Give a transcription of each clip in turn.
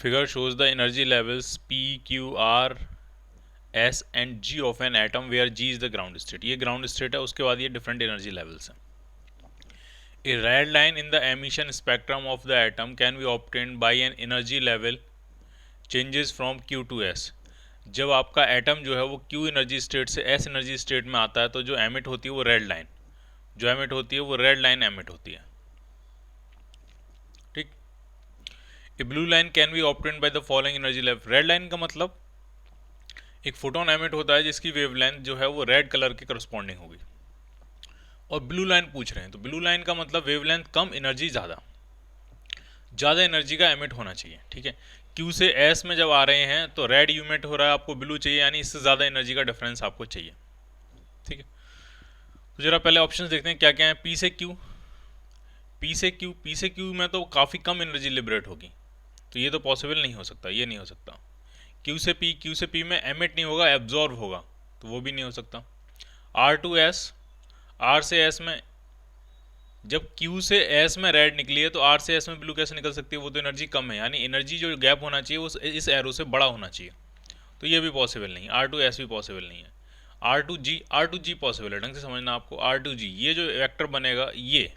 Figure shows the energy levels P, Q, R, S and G of an atom where G is the ground state. ये ground state है, उसके बाद ये different energy levels हैं. A red line in the emission spectrum of the atom can be obtained by an energy level changes from Q to S. जब आपका atom जो है वो Q एनर्जी स्टेट से S एनर्जी स्टेट में आता है तो जो एमिट होती है वो रेड लाइन, जो एमिट होती है वो रेड लाइन एमिट होती है. ठीक. A blue line can be obtained by the following energy level. Red line का मतलब एक फोटोन एमिट होता है जिसकी वेवलेंथ जो है वो रेड कलर के करस्पॉन्डिंग होगी. और ब्लू लाइन पूछ रहे हैं तो ब्लू लाइन का मतलब वेवलेंथ कम, एनर्जी ज़्यादा, ज़्यादा एनर्जी का एमिट होना चाहिए. ठीक है. क्यू से एस में जब आ रहे हैं तो रेड यूमिट हो रहा है, आपको ब्लू चाहिए, यानी इससे ज़्यादा एनर्जी का डिफरेंस आपको चाहिए. ठीक है. तो जरा पहले ऑप्शंस देखते हैं क्या क्या है. पी से क्यू, पी से क्यू, पी से क्यू में तो काफ़ी कम एनर्जी लिबरेट होगी, तो ये तो पॉसिबल नहीं हो सकता, ये नहीं हो सकता. क्यू से पी, क्यू से पी में एमिट नहीं होगा, एब्जॉर्ब होगा, तो वो भी नहीं हो सकता. आर टू एस, आर से एस में, जब Q से S में रेड निकली है तो R से S में ब्लू कैसे निकल सकती है, वो तो एनर्जी कम है, यानी एनर्जी जो गैप होना चाहिए वो इस एरो से बड़ा होना चाहिए, तो ये भी पॉसिबल नहीं है. R टू S भी पॉसिबल नहीं है. R टू G पॉसिबल है, ढंग से समझना आपको. R टू G ये जो वेक्टर बनेगा, ये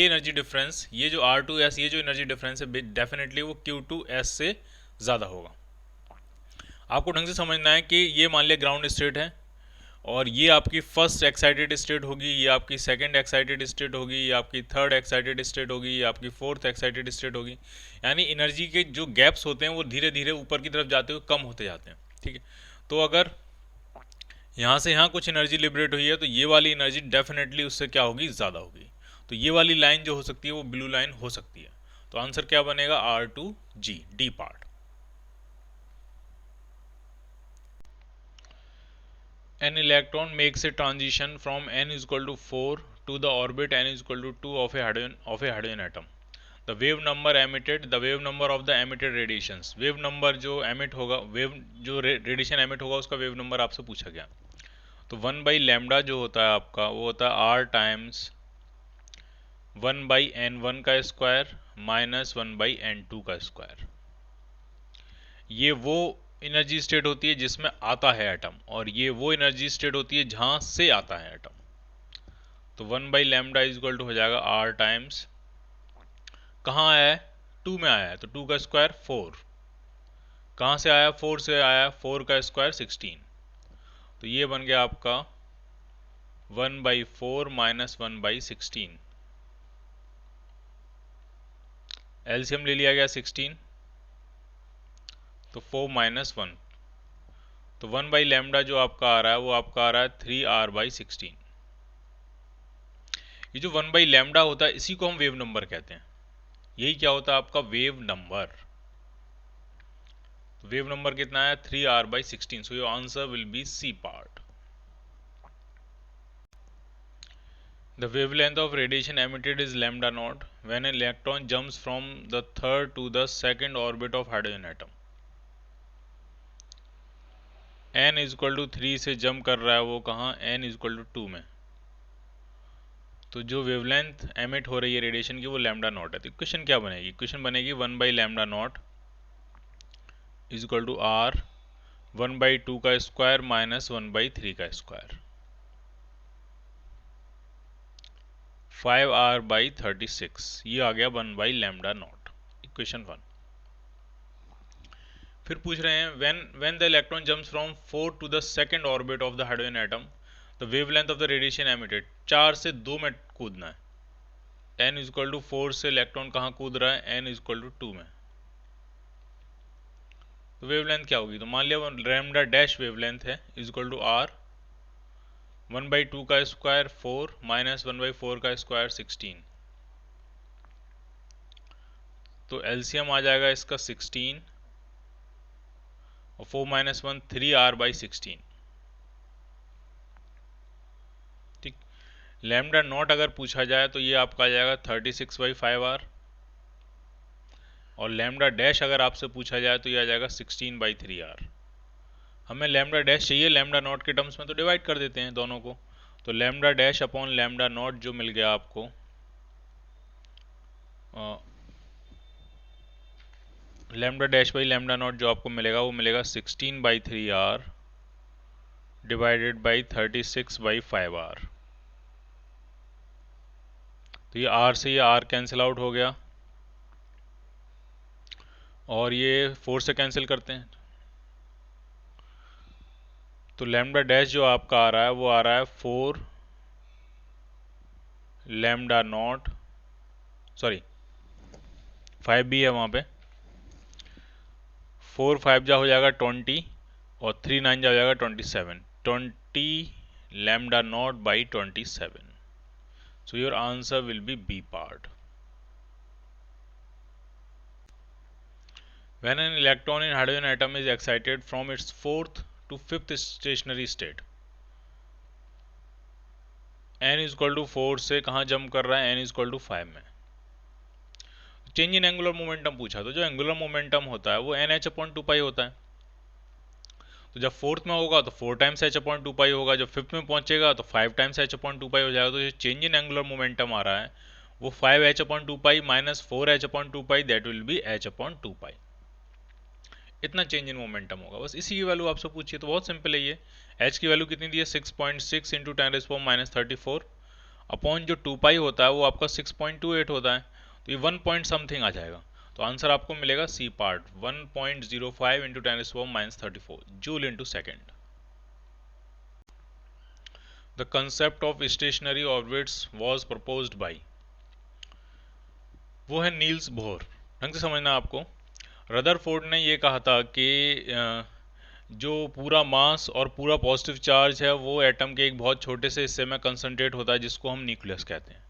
एनर्जी डिफरेंस, ये जो R टू S, ये जो एनर्जी डिफरेंस है डेफिनेटली वो Q टू S से ज़्यादा होगा. आपको ढंग से समझना है कि ये मान लिया ग्राउंड स्टेट है और ये आपकी फर्स्ट एक्साइटेड स्टेट होगी, ये आपकी सेकंड एक्साइटेड स्टेट होगी, ये आपकी थर्ड एक्साइटेड स्टेट होगी, ये आपकी फोर्थ एक्साइटेड स्टेट होगी. यानी एनर्जी के जो गैप्स होते हैं वो धीरे धीरे ऊपर की तरफ जाते हुए कम होते जाते हैं. ठीक है. तो अगर यहाँ से यहाँ कुछ एनर्जी लिबरेट हुई है तो ये वाली एनर्जी डेफिनेटली उससे क्या होगी, ज़्यादा होगी. तो ये वाली लाइन जो हो सकती है वो ब्लू लाइन हो सकती है. तो आंसर क्या बनेगा, R two G, D part. An electron makes a transition from n is equal to 4 to the orbit n is equal to 2 of a hydrogen atom. The wave number emitted, the wave number of the emitted radiations. wave number जो emit होगा, wave जो radiation emit होगा उसका wave number आपसे पूछा गया. तो 1 by lambda जो होता है आपका वो होता है r टाइम्स 1 by n1 का स्क्वायर माइनस 1 by n2 का स्क्वायर. ये वो एनर्जी स्टेट होती है जिसमें आता है एटम, और ये वो एनर्जी स्टेट होती है जहां से आता है एटम. तो 1 by lambda is equal to हो जाएगा r टाइम्स, कहाँ आया है, 2 में आया है तो 2 का स्क्वायर 4, कहाँ से आया, 4 से आया, 4 का स्क्वायर 16. तो ये बन गया आपका 1 बाई 4 माइनस 1 बाई 16. एलसीएम ले लिया गया 16, तो 4 माइनस 1, तो 1 बाई लैम्डा जो आपका आ रहा है वो आपका आ रहा है 3r बाई 16. ये जो 1 बाई लैम्डा होता है इसी को हम वेव नंबर कहते हैं. यही क्या होता है आपका वेव नंबर. वेव नंबर कितना है, 3r by 16. So your answer will be C part. The wavelength of radiation emitted is lambda naught when an electron jumps from the third to the second orbit of hydrogen atom. n is equal to 3 से jump कर रहा है वो कहाँ, n is equal to 2 में. तो जो wavelength emit हो रही है रेडिएशन की वो लैम्डा नॉट है. तो इक्वेशन क्या बनेगी, इक्वेशन बनेगी 1 by lambda not is equal to r 1 by 2 का स्क्वायर माइनस 1 बाई 3 का स्क्वायर, 5r बाई 36. ये आ गया 1 बाई लैम्डा नॉट, इक्वेशन 1. फिर पूछ रहे हैं when the electron jumps from 4 to the second orbit of the hydrogen atom, the wavelength of the radiation emitted. 4 से 2 में कूदना है, n is equal to 4 से इलेक्ट्रॉन कहाँ कूद रहा है, n is equal to 2 में. तो वेवलेंथ क्या होगी, तो मान लिया लैम्डा डैश वेवलेंथ है is equal to r 1 by 2 का स्क्वायर 4 माइनस 1 बाई 4 का स्क्वायर 16. तो एलसीएम आ जाएगा इसका 16 और 4 माइनस 1 3r बाई 16. ठीक. लैम्डा नॉट अगर पूछा जाए तो ये आपका आ जाएगा 36 बाई 5r, और लैम्डा डैश अगर आपसे पूछा जाए तो ये आ जाएगा 16 बाई 3r. हमें लैम्डा डैश चाहिए लैम्डा नॉट के टर्म्स में, तो डिवाइड कर देते हैं दोनों को. तो lambda dash upon lambda naught जो मिल गया आपको lambda dash by lambda not जो आपको मिलेगा वो मिलेगा 16/3R डिवाइडेड बाई 36/5R। तो ये R से ये R कैंसिल आउट हो गया और ये 4 से कैंसिल करते हैं, तो लैम्डा डैश जो आपका आ रहा है वो आ रहा है 4 लैम्डा नॉट, सॉरी 5 भी है वहाँ पे, 4 5 जा हो जाएगा 20 और 3 9 जा हो जाएगा 27, 20 lambda naught by 27. So your answer will be B part. When an electron in hydrogen atom is excited from its 4th to 5th stationary state, n is equal to 4 से कहाँ जंप कर रहा है, n is equal to 5 में। Change in angular momentum पूछा, तो जो angular momentum होता है वो NH/2π होता है। तो जब 4th में होगा तो 4 टाइम्स h/2π होगा, जब 5th में पहुंचेगा तो 5 टाइम्स h/2π हो जाएगा। तो ये चेंज इन एंगुलर मोमेंटम आ रहा है वो 5h/2π minus 4h/2π, that will be h/2π। इतना चेंज इन मोमेंटम होगा, बस इसी की वैल्यू आपसे पूछिए तो बहुत सिंपल है ये। h की वैल्यू कितनी दी है 6.6 इंटू 10⁻⁻34 अपॉन जो 2π होता है वो आपका 6.28 होता है, तो ये 1 पॉइंट समथिंग आ जाएगा। तो आंसर आपको मिलेगा C part 1.05 into 10⁻34 joule into second. The concept of stationary orbits was proposed by, वो है नील्स बोहर। ढंग से समझना आपको। रदरफोर्ड ने ये कहा था कि जो पूरा मास और पूरा पॉजिटिव चार्ज है वो एटम के एक बहुत छोटे से हिस्से में कंसंट्रेट होता है जिसको हम न्यूक्लियस कहते हैं,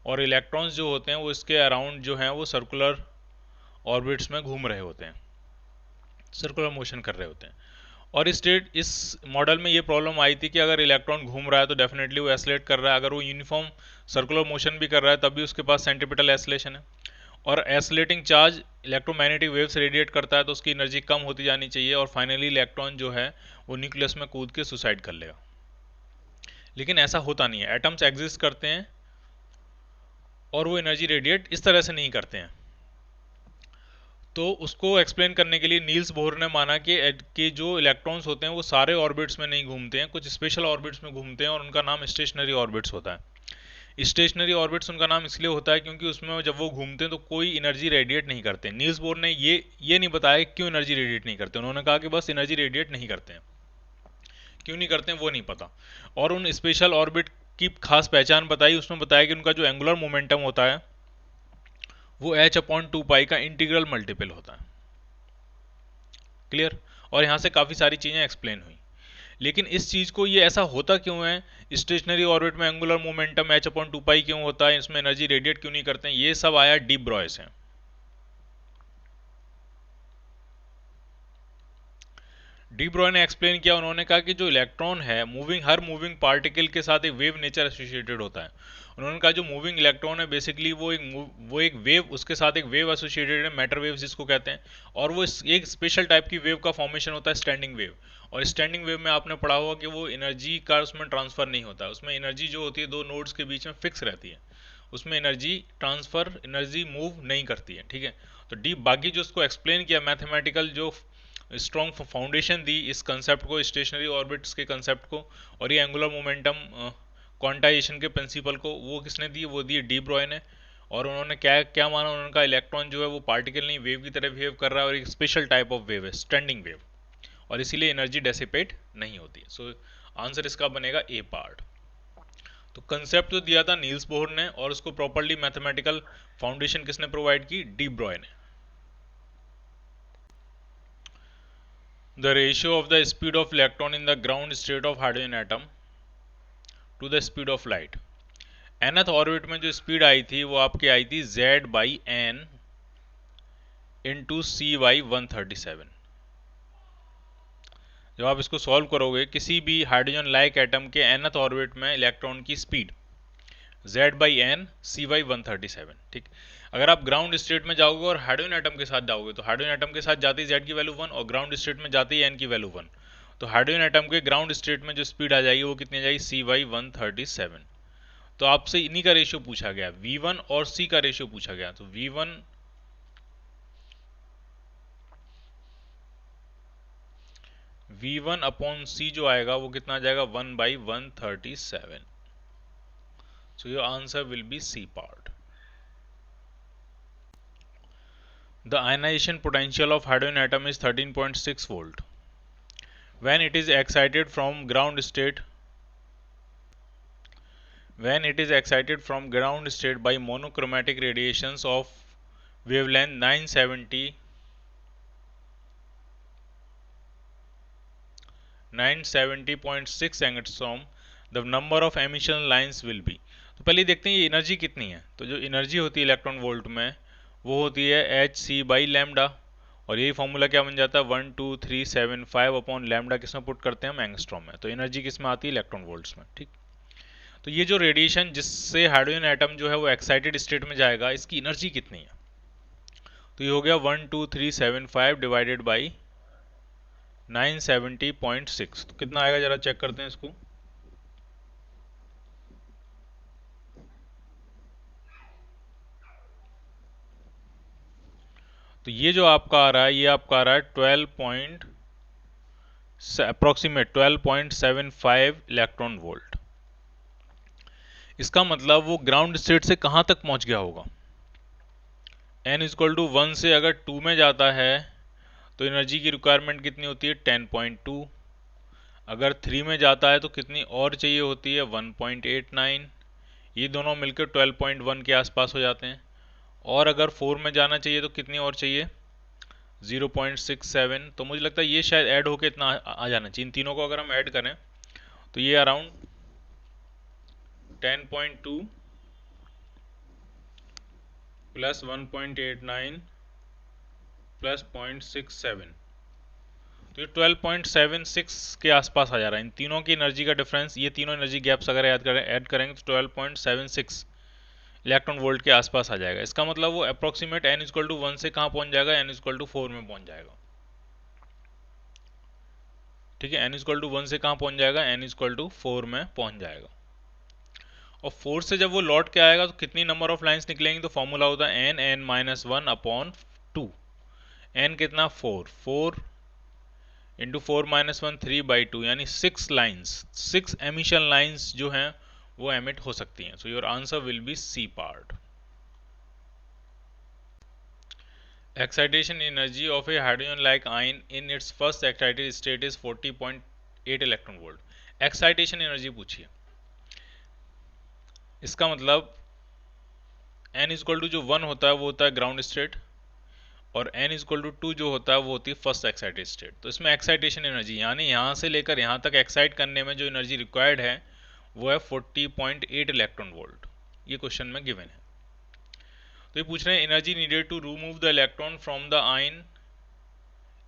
और इलेक्ट्रॉन्स जो होते हैं वो इसके अराउंड जो हैं वो सर्कुलर ऑर्बिट्स में घूम रहे होते हैं, सर्कुलर मोशन कर रहे होते हैं। और इस मॉडल में ये प्रॉब्लम आई थी कि अगर इलेक्ट्रॉन घूम रहा है तो डेफिनेटली वो एस्लेट कर रहा है, अगर वो यूनिफॉर्म सर्कुलर मोशन भी कर रहा है तब भी उसके पास सेंट्रीपिटल एस्लेशन है, और एस्लेटिंग चार्ज इलेक्ट्रोमैग्नेटिक वेव्स रेडिएट करता है तो उसकी एनर्जी कम होती जानी चाहिए और फाइनली इलेक्ट्रॉन जो है वो न्यूक्लियस में कूद के सुसाइड कर लेगा। लेकिन ऐसा होता नहीं है, एटम्स एग्जिस्ट करते हैं और वो एनर्जी रेडिएट इस तरह से नहीं करते हैं। तो उसको एक्सप्लेन करने के लिए नील्स बोहर ने माना कि जो इलेक्ट्रॉन्स होते हैं वो सारे ऑर्बिट्स में नहीं घूमते हैं, कुछ स्पेशल ऑर्बिट्स में घूमते हैं और उनका नाम स्टेशनरी ऑर्बिट्स होता है। स्टेशनरी ऑर्बिट्स उनका नाम इसलिए होता है क्योंकि उसमें जब वो घूमते हैं तो कोई एनर्जी रेडिएट नहीं करते। नील्स बोहर ने ये नहीं बताया क्यों एनर्जी रेडिएट नहीं करते, उन्होंने कहा कि बस एनर्जी रेडिएट नहीं करते हैं, क्यों नहीं करते हैं वो नहीं पता। और उन स्पेशल ऑर्बिट की खास पहचान बताई, उसमें बताया कि उनका जो एंगुलर मोमेंटम होता है वो h/2π का इंटीग्रल मल्टीपल होता है। क्लियर। और यहाँ से काफ़ी सारी चीज़ें एक्सप्लेन हुई। लेकिन इस चीज़ को ये ऐसा होता क्यों है, स्टेशनरी ऑर्बिट में एंगुलर मोमेंटम h/2π क्यों होता है, इसमें एनर्जी रेडिएट क्यों नहीं करते हैं, ये सब आया डी ब्रॉय से। डी ब्रॉय ने एक्सप्लेन किया, उन्होंने कहा कि जो इलेक्ट्रॉन है हर मूविंग पार्टिकल के साथ एक वेव नेचर एसोसिएटेड होता है। उन्होंने कहा जो मूविंग इलेक्ट्रॉन है बेसिकली वो एक वेव, उसके साथ एक वेव एसोसिएटेड है, मैटर वेव जिसको कहते हैं, और वो एक स्पेशल टाइप की वेव का फॉर्मेशन होता है स्टैंडिंग वेव। और स्टैंडिंग वेव में आपने पढ़ा होगा कि वो एनर्जी का उसमें ट्रांसफर नहीं होता है, उसमें एनर्जी जो होती है दो नोड्स के बीच में फिक्स रहती है, उसमें एनर्जी ट्रांसफर, एनर्जी मूव नहीं करती है। ठीक है। तो डी बाकी जो उसको एक्सप्लेन किया, मैथमेटिकल जो स्ट्रॉन्ग फाउंडेशन दी इस कंसेप्ट को, स्टेशनरी ऑर्बिट्स के कंसेप्ट को, और ये एंगुलर मोमेंटम क्वांटाइजेशन के प्रिंसिपल को, वो किसने दी, वो दी डी ब्रॉय ने। और उन्होंने क्या क्या माना, उनका इलेक्ट्रॉन जो है वो पार्टिकल नहीं वेव की तरह बिहेव कर रहा है और एक स्पेशल टाइप ऑफ वेव है स्टैंडिंग वेव, और इसीलिए एनर्जी डेसिपेट नहीं होती है। सो आंसर इसका बनेगा ए पार्ट। तो कंसेप्ट तो दिया था नील्स बोहर ने और उसको प्रॉपर्ली मैथमेटिकल फाउंडेशन किसने प्रोवाइड की, डी ब्रॉय ने। The ratio of the speed of electron in the ground state of hydrogen atom to the speed of light। nth orbit में जो स्पीड आई थी वो आपकी आई थी z/n इंटू c/137। जब आप इसको सॉल्व करोगे, किसी भी हाइड्रोजन लाइक एटम के nth ऑर्बिट में इलेक्ट्रॉन की स्पीड z/n c/137। ठीक। अगर आप ग्राउंड स्टेट में जाओगे और हाइड्रोजन एटम के साथ जाओगे तो हाइड्रोजन एटम के साथ जाती z की वैल्यू 1 और ग्राउंड स्टेट में जाती है n की वैल्यू 1, तो हाइड्रोजन एटम के ग्राउंड स्टेट में जो स्पीड आ जाएगी वो कितनी आ जाएगी c/137। तो आपसे इन्हीं का रेशियो पूछा गया, v1 और c का रेशियो पूछा गया। तो v1 V1 अपॉन C जो आएगा वो कितना आ जाएगा 1/137. So your answer will be C part. The ionization potential of hydrogen atom is 13.6 volt. When it is excited from ground state by monochromatic radiations of wavelength 970.6 angstrom, the number of emission lines will be. तो पहले देखते हैं ये energy कितनी है. तो जो energy होती है इलेक्ट्रॉन वोल्ट में वो होती है hc/लैम्डा, और यही फॉर्मूला क्या बन जाता है 12375 अपॉन लैम्डा किसमें पुट करते हैं हम एंगस्ट्रॉम में. तो एनर्जी किस में आती है इलेक्ट्रॉन वोल्ट्स में. ठीक. तो ये जो रेडिएशन जिससे हाइड्रोजन एटम जो है वो एक्साइटेड स्टेट में जाएगा इसकी एनर्जी कितनी है. तो ये हो गया 12375 डिवाइडेड बाई 970.6. तो कितना आएगा जरा चेक करते हैं इसको. तो ये जो आपका आ रहा है ये आपका आ रहा है 12.75 इलेक्ट्रॉन वोल्ट. इसका मतलब वो ग्राउंड स्टेट से कहां तक पहुंच गया होगा. n=1 से अगर 2 में जाता है तो एनर्जी की रिक्वायरमेंट कितनी होती है 10.2. अगर 3 में जाता है तो कितनी और चाहिए होती है 1.89. ये दोनों मिलकर 12.1 के आसपास हो जाते हैं. और अगर 4 में जाना चाहिए तो कितनी और चाहिए 0.67. तो मुझे लगता है ये शायद ऐड होके इतना आ जाना चाहिए. इन तीनों को अगर हम ऐड करें तो ये अराउंड 10.2 प्लस 1.89 प्लस 0.67. तो ये 12.76 के आसपास आ जा रहा है. इन तीनों की एनर्जी का डिफरेंस, ये तीनों एनर्जी गैप्स अगर ऐड करेंगे तो 12.76 इलेक्ट्रॉन वोल्ट के आसपास आ जाएगा. इसका मतलब वो अप्रोक्सीमेट n=1 से कहाँ पहुंच जाएगा n=4 में पहुंच जाएगा. ठीक है, n=1 से कहाँ पहुंच जाएगा n=4 में पहुंच जाएगा. और 4 से जब वो लौट के आएगा तो कितनी नंबर ऑफ लाइंस निकलेंगी. तो फॉर्मूला होता है n(-1) अपॉन 2. n कितना 4 इंटू 4-1 3/2 यानी 6 लाइंस, 6 एमिशन लाइंस जो हैं वो एमिट हो सकती हैं. So your answer will be C part. Excitation energy of a hydrogen like ion in its first excited state is 40.8 electron volt. Excitation energy पूछिए. इसका मतलब n= जो 1 होता है वो होता है ग्राउंड स्टेट, और n=2 जो होता है वो होती है फर्स्ट एक्साइटेड स्टेट. तो इसमें एक्साइटेशन एनर्जी यानी यहाँ से लेकर यहाँ तक एक्साइट करने में जो एनर्जी रिक्वायर्ड है वो है 40.8 इलेक्ट्रॉन वोल्ट. ये क्वेश्चन में गिवन है. तो ये पूछ रहे हैं energy needed to remove the electron from the ion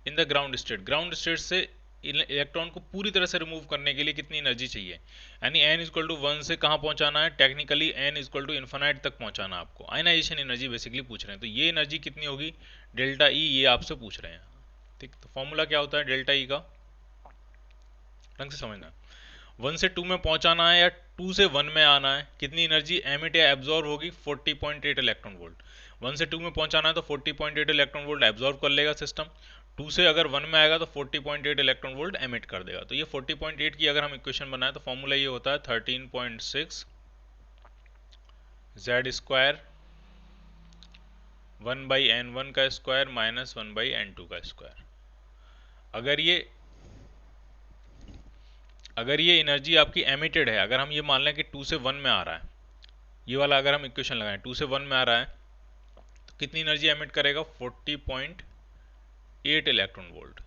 in the ground state. Ground state से इलेक्ट्रॉन को पूरी तरह से रिमूव करने के लिए कितनी एनर्जी चाहिए. यानी n=1 से कहाँ पहुँचाना है, टेक्निकली n=इन्फिनाइट तक पहुँचाना आपको. आयनाइजेशन एनर्जी बेसिकली पूछ रहे हैं. तो ये एनर्जी कितनी होगी डेल्टा ई, ये आपसे पूछ रहे हैं. ठीक. तो फॉर्मूला क्या होता है डेल्टा ई का, ढंग से समझना. 1 से 2 में पहुंचाना है या 2 से 1 में आना है, कितनी एनर्जी एमिट या एब्जॉर्व होगी 40.8 इलेक्ट्रॉन वोल्ट. 1 से 2 में पहुंचाना है तो 40.8 इलेक्ट्रॉन वोल्ट एब्जॉर्व कर लेगा सिस्टम. 2 से अगर 1 में आएगा तो 40.8 इलेक्ट्रॉन वोल्ट एमिट कर देगा. तो ये 40.8 की अगर हम इक्वेशन बनाए तो फॉर्मूला ये होता है 13.6 Z² 1/n1 का स्क्वायर माइनस 1/n2 का स्क्वायर. अगर ये एनर्जी आपकी एमिटेड है, अगर हम ये मान लें कि 2 से 1 में आ रहा है, ये वाला अगर हम इक्वेशन लगाएं 2 से 1 में आ रहा है तो कितनी एनर्जी एमिट करेगा 40.8 electron volt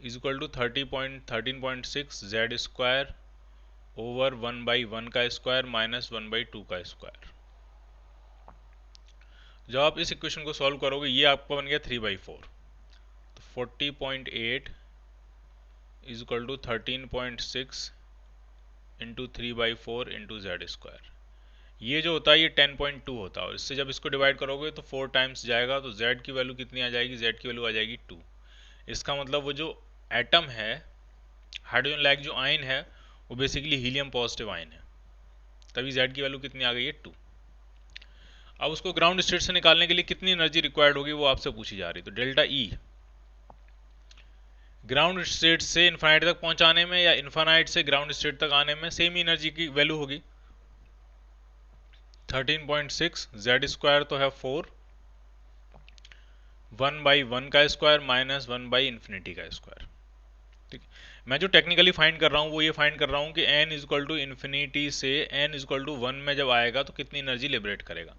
equal to 13.6 Z² over 1/1 का स्क्वायर माइनस 1/2 का स्क्वायर. जब आप इस इक्वेशन को सॉल्व करोगे ये आपका बन गया 3/4. तो 40.8 is equal to 13.6 into 3/4 into Z². ये जो होता है ये 10.2 होता है, और इससे जब इसको डिवाइड करोगे तो 4 टाइम्स जाएगा. तो Z की वैल्यू कितनी आ जाएगी, Z की वैल्यू आ जाएगी 2. इसका मतलब वो जो एटम है हाइड्रोजन लाइक जो आयन है वो बेसिकली हीलियम पॉजिटिव आयन है, तभी Z की वैल्यू कितनी आ गई है 2. अब उसको ग्राउंड स्टेट से निकालने के लिए कितनी एनर्जी रिक्वायर्ड होगी वो आपसे पूछी जा रही है. तो डेल्टा ई ग्राउंड स्टेट से इन्फाइनाइट तक पहुंचाने में या इन्फाइनाइट से ग्राउंड स्टेट तक आने में सेम एनर्जी की वैल्यू होगी। 13.6 जेड स्क्वायर तो है 4, 1/1 का स्क्वायर माइनस 1/इन्फिनिटी का स्क्वायर। ठीक, मैं जो टेक्निकली फाइंड कर रहा हूँ वो ये फाइंड कर रहा हूँ कि n इजक्वल टू इन्फिनिटी से n इजक्वल टू 1 में जब आएगा तो कितनी एनर्जी लिबरेट करेगा।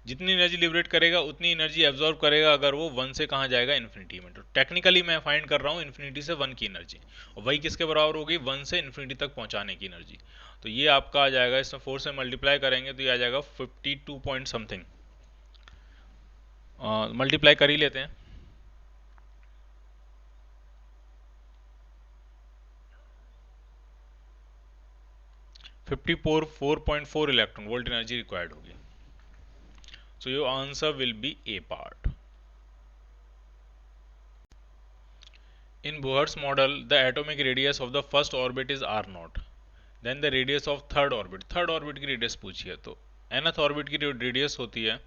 जितनी एनर्जी लिबरेट करेगा उतनी एनर्जी एब्जॉर्ब करेगा अगर वो 1 से कहाँ जाएगा, इन्फिनिटी में। तो टेक्निकली मैं फाइंड कर रहा हूँ इन्फिनिटी से 1 की एनर्जी, और वही किसके बराबर होगी, 1 से इन्फिनिटी तक पहुँचाने की एनर्जी। तो ये आपका आ जाएगा, इसमें 4 से मल्टीप्लाई करेंगे तो ये आ जाएगा 52 पॉइंट समथिंग। मल्टीप्लाई कर ही लेते हैं। 54.4 इलेक्ट्रॉन वोल्ट एनर्जी रिक्वायर्ड होगी। So your answer will be A part. In Bohr's model, the atomic radius of the first orbit is r naught. Then the radius of third orbit. Third orbit की radius पूछी है, तो nth orbit की जो radius होती है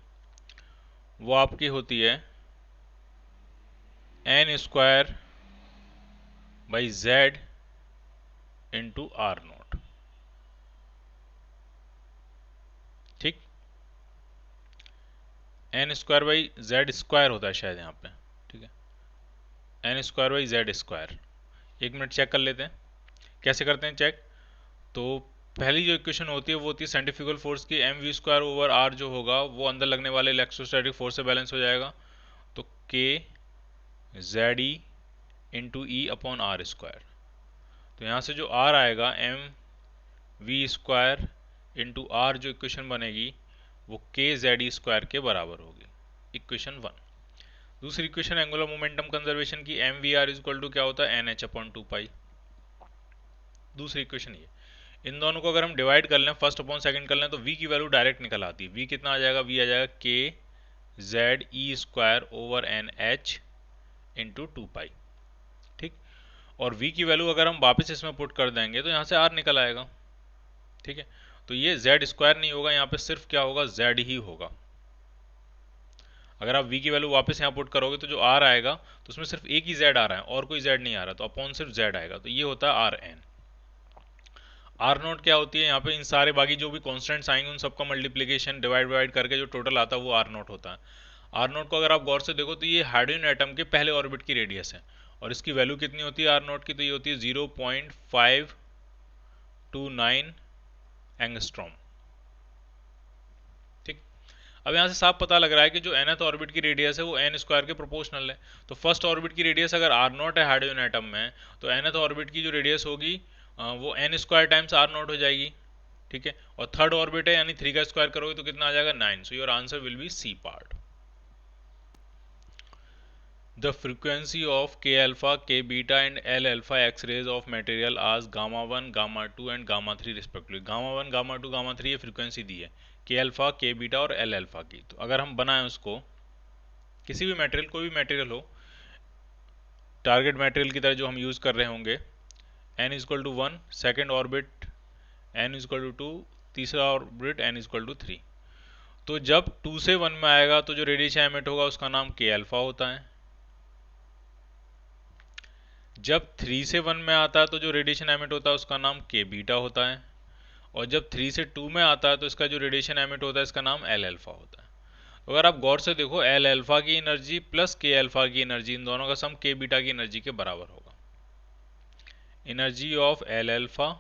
वो आपकी होती है n square by z into r not. ठीक, n square by z square होता है शायद यहाँ पे। ठीक है, n square by z square. एक मिनट चेक कर लेते हैं कैसे करते हैं चेक। तो पहली जो इक्वेशन होती है वो होती है सेंट्रीफ्यूगल फोर्स की, m v square over r जो होगा वो अंदर लगने वाले इलेक्ट्रोस्टैटिक फोर्स से बैलेंस हो जाएगा। तो k Z e into e upon r square. तो यहाँ से जो आर आएगा m v square into r, जो इक्वेशन बनेगी वो के जेड ई स्क्वायर के बराबर होगी, इक्वेशन 1। दूसरी इक्वेशन एंगुलर मोमेंटम कंजर्वेशन की, m v r equal to क्या होता है, एन एच अपॉन 2 पाई। दूसरी इक्वेशन ये, इन दोनों को अगर हम डिवाइड कर लें, फर्स्ट अपॉन सेकंड कर लें, तो v की वैल्यू डायरेक्ट निकल आती है। v कितना आ जाएगा, v आ जाएगा के Z E square over n h into 2 pi. ठीक, और v की वैल्यू अगर हम वापस इसमें पुट कर देंगे तो यहाँ से r निकल आएगा। ठीक है, तो ये z स्क्वायर नहीं होगा, यहाँ पे सिर्फ क्या होगा, z ही होगा। अगर आप v की वैल्यू वापस यहाँ पुट करोगे तो जो r आएगा तो उसमें सिर्फ एक ही z आ रहा है और कोई z नहीं आ रहा, तो अपॉन सिर्फ z आएगा। तो ये होता है आर एन। आर नोट क्या होती है, यहाँ पे इन सारे बाकी जो भी कॉन्स्टेंट्स आएंगे उन सबका मल्टीप्लीकेशन डिवाइड करके जो टोटल आता है वो आर नोट होता है। आर नोट को अगर आप गौर से देखो तो ये हाइड्रोजन एटम के पहले ऑर्बिट की रेडियस है, और इसकी वैल्यू कितनी होती है आर नोट की, तो ये होती है 0.529 एंगस्ट्रॉम। ठीक, अब यहाँ से साफ पता लग रहा है कि जो nth ऑर्बिट की रेडियस है वो n स्क्वायर के प्रोपोर्शनल है। तो फर्स्ट ऑर्बिट की रेडियस अगर आर नॉट है हाइड्रोजन एटम में, तो nth ऑर्बिट की जो रेडियस होगी वो n square times r naught हो जाएगी। ठीक है, और थर्ड ऑर्बिट है यानी 3 का स्क्वायर करोगे तो कितना आ जाएगा, 9। So your answer will be C part. The frequency of K alpha, K beta and L alpha X rays of material as gamma 1, gamma 2 and gamma 3 respectively. Gamma 1, gamma 2, gamma 3 ये frequency दी है के alpha, K beta और L alpha की। तो अगर हम बनाएं उसको, किसी भी मटेरियल, कोई भी मटेरियल हो, टारगेट मटेरियल की तरह जो हम यूज़ कर रहे होंगे, n is equal to 1, second orbit n is equal to 2, तीसरा ऑर्बिट n इजक्वल टू 3। तो जब 2 से 1 में आएगा तो जो रेडिएशन एमिट होगा उसका नाम के अल्फा होता है। जब 3 से 1 में आता है तो जो रेडिएशन एमिट होता है उसका नाम के बीटा होता है, और जब 3 से 2 में आता है तो इसका जो रेडिएशन एमिट होता है इसका नाम एल अल्फा होता है। तो अगर आप गौर से देखो, एल अल्फा की एनर्जी प्लस के अल्फा की एनर्जी, इन दोनों का सम के बीटा की एनर्जी के बराबर होगा। Energy of L alpha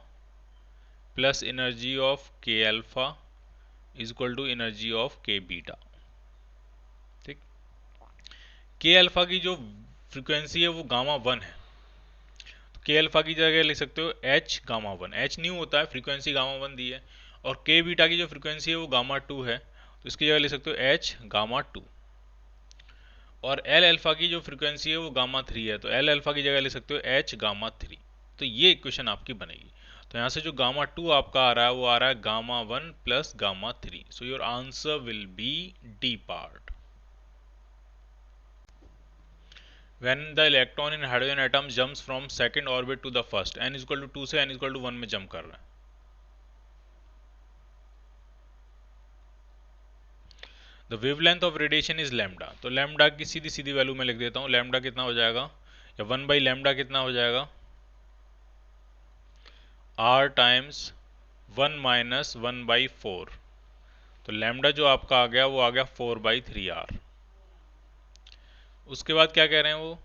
plus energy of K alpha is equal to energy of K beta. ठीक, के अल्फा की जो फ्रीक्वेंसी है वो गामा 1 है, तो के अल्फा की जगह लिख सकते हो एच गामा 1। एच न्यू होता है, फ्रीक्वेंसी गामा 1 दी है, और के बीटा की जो फ्रीक्वेंसी है वो गामा 2 है, तो इसकी जगह लिख सकते हो एच गामा 2। और एल अल्फा की जो फ्रीक्वेंसी है वो गामा 3 है, तो एल अल्फा की जगह लिख सकते हो एच गामा 3। तो ये इक्वेशन आपकी बनेगी। तो यहाँ से जो गामा 2 आपका आ रहा है वो आ रहा है gamma 1 plus gamma 3। So your answer will B D part. When the electron in hydrogen atom jumps from second orbit to the first, n is equal to 2 से n is equal to 1 में jump कर रहा है। The wavelength of radiation is lambda। तो lambda की सीधी सीधी value मैं लिख देता हूँ, lambda कितना हो जाएगा, या 1/λ कितना हो जाएगा, r टाइम्स 1 माइनस 1/4। तो लैम्डा जो आपका आ गया वो आ गया 4/3r। उसके बाद क्या कह रहे हैं वो,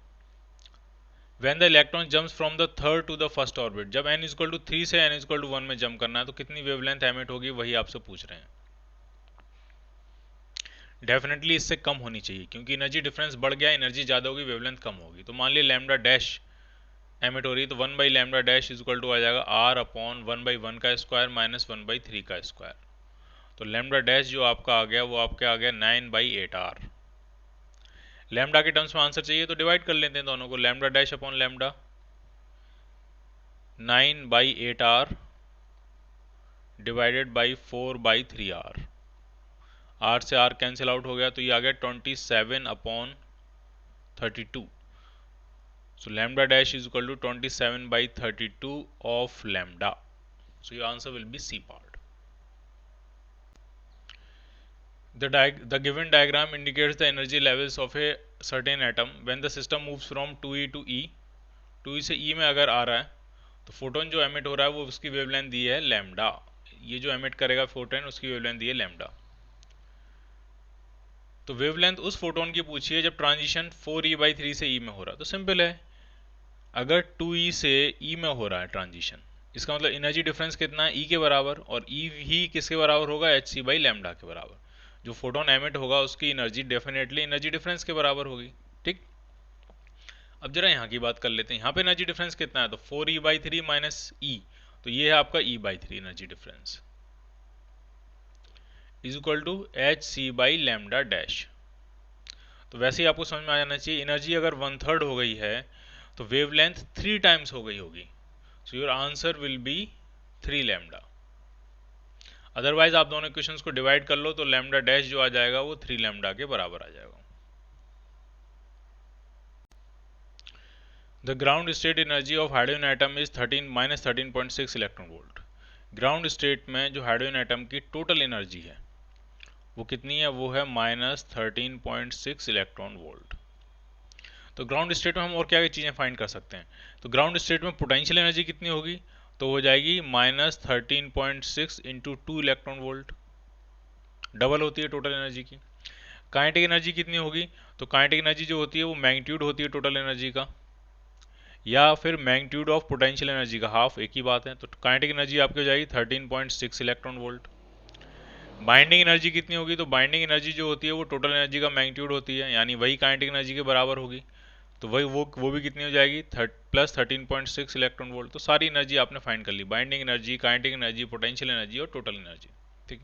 When the electron jumps from the third to the first orbit, जब n इक्वल टू 3 से n इक्वल टू 1 में जंप करना है तो कितनी वेवलेंथ एमिट होगी, वही आपसे पूछ रहे हैं। डेफिनेटली इससे कम होनी चाहिए, क्योंकि एनर्जी डिफरेंस बढ़ गया, एनर्जी ज़्यादा होगी, वेवलेंथ कम होगी। तो मान लिया लैम्डा डैश एमिट हो रही है, तो 1/λ डैश इक्वल टू आ जाएगा r अपॉन 1/1 का स्क्वायर माइनस 1/3 का स्क्वायर। तो लैम्डा डैश जो आपका आ गया वो आपका आ गया 9/8r। लैम्डा के टर्म्स में आंसर चाहिए तो डिवाइड कर लेते हैं दोनों को, lambda dash upon lambda 9/8r divided by 4/3r। r से r कैंसिल आउट हो गया तो ये आ गया 27/32। So lambda dash is equal to 27/32 of lambda. So your answer will be C part. The given diagram indicates the energy levels of a certain atom when the system moves from 2e to e। 2e से e में अगर आ रहा है तो photon जो emit हो रहा है वो उसकी वेवलेंथ दी है लैम्डा। ये जो एमिट करेगा फोटोन उसकी वेवलेंथ दी है लैम्डा। तो वेवलेंथ उस फोटोन की पूछी है जब ट्रांजिशन 4e/3 से e में हो रहा है। तो सिंपल है, अगर 2e से e में हो रहा है ट्रांजिशन, इसका मतलब एनर्जी डिफरेंस कितना है, e के बराबर, और e ही किसके बराबर होगा, hc/λ के बराबर। जो फोटोन एमिट होगा उसकी एनर्जी डेफिनेटली एनर्जी डिफरेंस के बराबर होगी। ठीक, अब जरा यहाँ की बात कर लेते हैं। यहाँ पे एनर्जी डिफरेंस कितना है, तो 4e/3 माइनस e, तो ये है आपका e/3 energy difference is equal to hc/λ dash. तो वैसे ही आपको समझ में आ जाना चाहिए, एनर्जी अगर 1/3 हो गई है तो वेवलेंथ 3 टाइम्स हो गई होगी। सो your answer will B 3 lambda. Otherwise आप दोनों इक्वेशंस को डिवाइड कर लो तो लैम्डा डैश जो आ जाएगा वो 3 लैम्डा के बराबर आ जाएगा। The ground state energy of hydrogen atom is 13 electron volt. Ground state में जो हाइड्रोजन एटम की टोटल एनर्जी है वो कितनी है, वो है -13.6 इलेक्ट्रॉन वोल्ट। तो ग्राउंड स्टेट में हम और क्या क्या चीज़ें फाइंड कर सकते हैं। तो ग्राउंड स्टेट में पोटेंशियल एनर्जी कितनी होगी, तो हो जाएगी -13.6 इंटू 2 इलेक्ट्रॉन वोल्ट, डबल होती है टोटल एनर्जी की। काइनेटिक एनर्जी कितनी होगी, तो काइनेटिक एनर्जी जो होती है वो मैग्नीट्यूड होती है टोटल एनर्जी का, या फिर मैग्नीट्यूड ऑफ पोटेंशियल एनर्जी का हाफ, एक ही बात है। तो काइनेटिक एनर्जी आपकी हो जाएगी 13.6 इलेक्ट्रॉन वोल्ट। बाइंडिंग एनर्जी कितनी होगी, तो बाइंडिंग एनर्जी जो होती है वो टोटल एनर्जी का मैग्नीट्यूड होती है, यानी वही काइनेटिक एनर्जी के बराबर होगी। तो वही वो भी कितनी हो जाएगी, प्लस 13.6 इलेक्ट्रॉन वोल्ट। तो सारी एनर्जी आपने फाइंड कर ली, binding energy, kinetic energy, potential energy और टोटल एनर्जी। ठीक,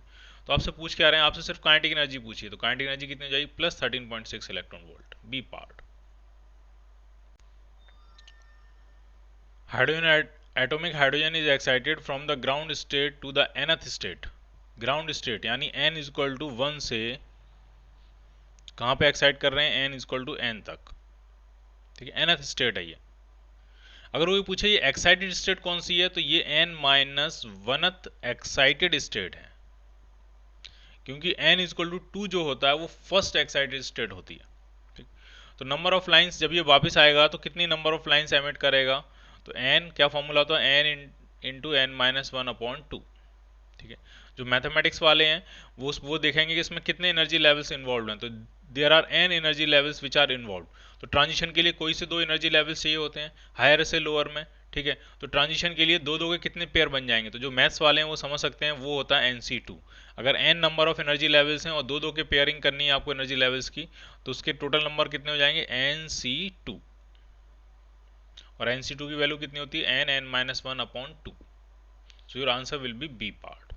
तो आपसे पूछ के आ रहे हैं, आपसे सिर्फ काइनेटिक एनर्जी पूछिए, तो काइनेटिक एनर्जी कितनी हो जाएगी, plus 13.6 electron volt, B part. Hydrogen atomic hydrogen is excited from the ground state to the nth state. Ground state यानी n इक्वल टू 1 से कहाँ पे एक्साइट कर रहे हैं, n इक्वल टू n तक। ठीक है, nth स्टेट है ये। अगर वो पूछे ये एक्साइटेड स्टेट कौन सी है, तो ये n-1th एक्साइटेड स्टेट है, क्योंकि n इक्वल टू 2 जो होता है वो फर्स्ट एक्साइटेड स्टेट होती है। ठीक, तो नंबर ऑफ लाइंस जब ये वापस आएगा तो कितनी नंबर ऑफ लाइंस एमिट करेगा, तो n क्या फॉर्मूला होता है, n इंटू n-1/2। ठीक है, जो मैथमेटिक्स वाले हैं वो देखेंगे कि इसमें कितने एनर्जी लेवल्स इन्वॉल्व हैं। तो there are n energy levels which are involve. तो ट्रांजिशन के लिए कोई से दो एनर्जी लेवल्स चाहिए होते हैं, हायर से लोअर में। ठीक है, तो ट्रांजिशन के लिए दो दो के कितने पेयर बन जाएंगे, तो जो मैथ्स वाले हैं वो समझ सकते हैं, वो होता है NC2। अगर n number of energy levels हैं और दो दो के पेयरिंग करनी है आपको एनर्जी लेवल्स की, तो उसके टोटल नंबर कितने हो जाएंगे, NC2। और NC2 की वैल्यू कितनी होती है, n-1/2। So your answer will be B part.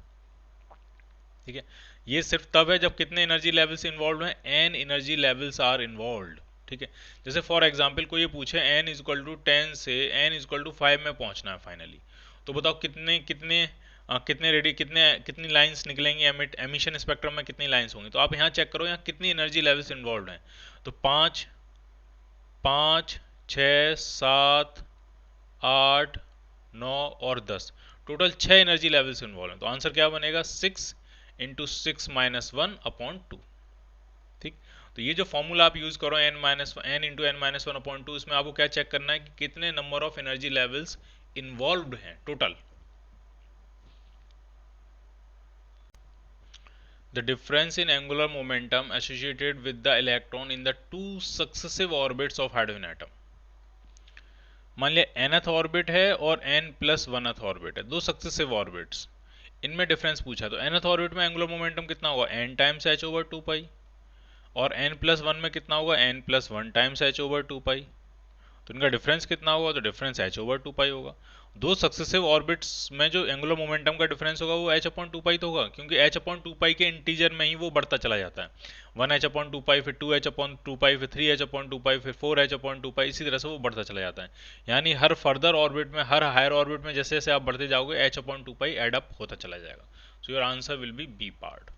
ठीक है, ये सिर्फ तब है जब कितने एनर्जी लेवल्स इन्वॉल्व हैं, n energy levels are involve. ठीक है, जैसे फॉर एग्जांपल को ये पूछे n इक्वल टू 10 से n इक्वल टू 5 में पहुंचना है फाइनली, तो बताओ कितने कितने कितनी लाइंस निकलेंगी, एमिशन स्पेक्ट्रम में कितनी लाइंस होंगी। तो आप यहाँ चेक करो यहाँ कितनी एनर्जी लेवल्स इन्वॉल्व हैं, तो 5, 5, 6, 7, 8, 9 और 10, टोटल 6 एनर्जी लेवल्स इन्वॉल्व हैं। तो आंसर क्या बनेगा, 6 इंटू 6 - 1/2। ठीक, तो ये जो फॉर्मूला आप यूज करो n into n minus one upon two, इसमें आपको क्या चेक करना है कि कितने number of energy levels involved हैं total. The difference in angular momentum associated with the electron in the two successive orbits of hydrogen atom। मान लिया nth ऑर्बिट है और n प्लस वनथ ऑर्बिट है, दो सक्सेसिव ऑर्बिट्स, इनमें डिफरेंस पूछा तो nth ऑर्बिट में एंगुलर मोमेंटम कितना होगा n टाइम्स h ओवर 2 पाई, और n प्लस वन में कितना होगा n plus one times h over 2 पाई। तो इनका डिफरेंस कितना होगा, तो डिफरेंस h ओवर 2 पाई होगा। दो सक्सेसिव ऑर्बिट्स में जो एंगुलर मोमेंटम का डिफरेंस होगा वो h अपॉन 2 पाई तो होगा, क्योंकि h अपॉन 2 पाई के इंटीजर में ही वो बढ़ता चला जाता है। 1h अपॉन 2 पाई, फिर 2h अपॉन 2 पाई, फिर 3h अपॉन 2 पाई, फिर 4h अपॉन 2 पाई, इसी तरह से वो बढ़ता चला जाता है। यानी हर फर्दर ऑर्बिट में, हर हायर ऑर्बिट में जैसे जैसे आप बढ़ते जाओगे h upon 2 pi add up होता चला जाएगा। So your answer will be B part.